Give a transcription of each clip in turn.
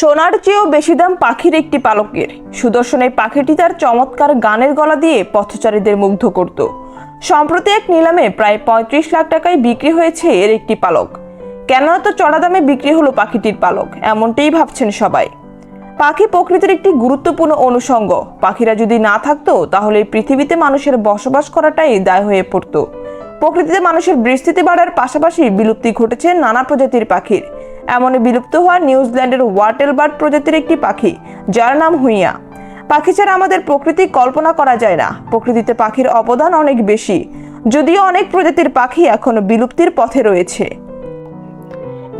সোনার চেয়েও বেশি দাম পাখির একটি পালকের। সুদর্শন এই পাখিটি তার চমৎকার গানের গলা দিয়ে পথচারীদের মুগ্ধ করত। সম্প্রতি এক নিলামে প্রায় ৩৫ লাখ টাকায় বিক্রি হয়েছে এর একটি পালক। কেন এত চড়া দামে বিক্রি হলো পাখিটির পালক, এমনটাই ভাবছেন সবাই। পাখি প্রকৃতির একটি গুরুত্বপূর্ণ অনুষঙ্গ। পাখিরা যদি না থাকতো তাহলে এই পৃথিবীতে মানুষের বসবাস করাটাই দায় হয়ে পড়ত। প্রকৃতিতে মানুষের বিস্তৃতি বাড়ার পাশাপাশি বিলুপ্তি ঘটেছে নানা প্রজাতির পাখির। এমনই বিলুপ্ত হওয়া নিউজিল্যান্ডের ওয়াটেল বার্ড প্রজাতির একটি পাখি, যার নাম হুইয়া। পাখি ছাড়া আমাদের প্রকৃতি কল্পনা করা যায় না। প্রকৃতিতে পাখির অবদান অনেক বেশি, যদিও অনেক প্রজাতির পাখি এখনো বিলুপ্তির পথে রয়েছে।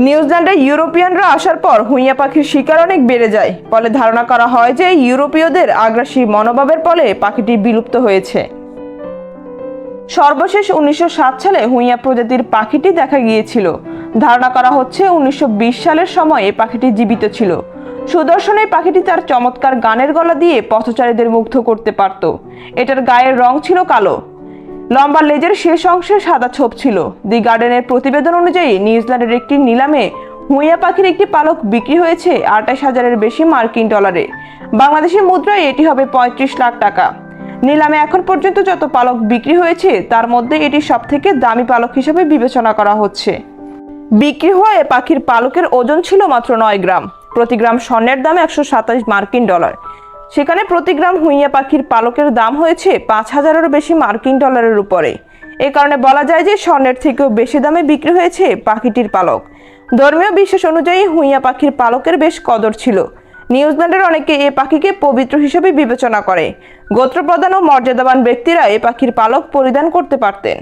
নিউজিল্যান্ডে ইউরোপিয়ানরা আসার পর হুইয়া পাখির শিকার অনেক বেড়ে যায়। ফলে ধারণা করা হয় যে ইউরোপীয়দের আগ্রাসী মনোভাবের ফলে পাখিটি বিলুপ্ত হয়েছে। সর্বশেষ 1907 সালে হুইয়া প্রজাতির পাখিটি দেখা গিয়েছিল। ধারণা করা হচ্ছে 1920 সালের সময় এই পাখিটি জীবিত ছিল। সুদর্শন এই পাখিটি তার চমৎকার গানের গলা দিয়ে পথচারীদের মুগ্ধ করতে পারত। এটার গায়ের রং ছিল কালো, লম্বা লেজের শেষ অংশে সাদা ছোপ ছিল। দি গার্ডেনের প্রতিবেদন অনুযায়ী নিউজিল্যান্ডের একটি নিলামে হুইয়া পাখির একটি পালক বিক্রি হয়েছে 28,000-এর বেশি মার্কিন ডলারে। বাংলাদেশি মুদ্রায় এটি হবে 35 লাখ টাকা। নিলামে এখন পর্যন্ত যত পালক বিক্রি হয়েছে তার মধ্যে এটি সবথেকে দামি পালক হিসেবে বিবেচনা করা হচ্ছে। বিক্রি হওয়া এ পাখির পালকের ওজন ছিল মাত্র 9 গ্রাম। প্রতি গ্রাম স্বর্ণের দাম 127 মার্কিন ডলার। সেখানে প্রতি গ্রাম হুইয়া পাখির পালকের দাম হয়েছে 5,000-এরও বেশি মার্কিন ডলারের উপরে। এ কারণে বলা যায় যে স্বর্ণের থেকেও বেশি দামে বিক্রি হয়েছে পাখিটির পালক। ধর্মীয় বিশ্বাস অনুযায়ী হুইয়া পাখির পালকের বেশ কদর ছিল। নিউজিল্যান্ডের অনেকে এ পাখিকে পবিত্র হিসেবে বিবেচনা করে। গোত্রপ্রধান ও মর্যাদাবান ব্যক্তিরা এ পাখির পালক পরিধান করতে পারতেন।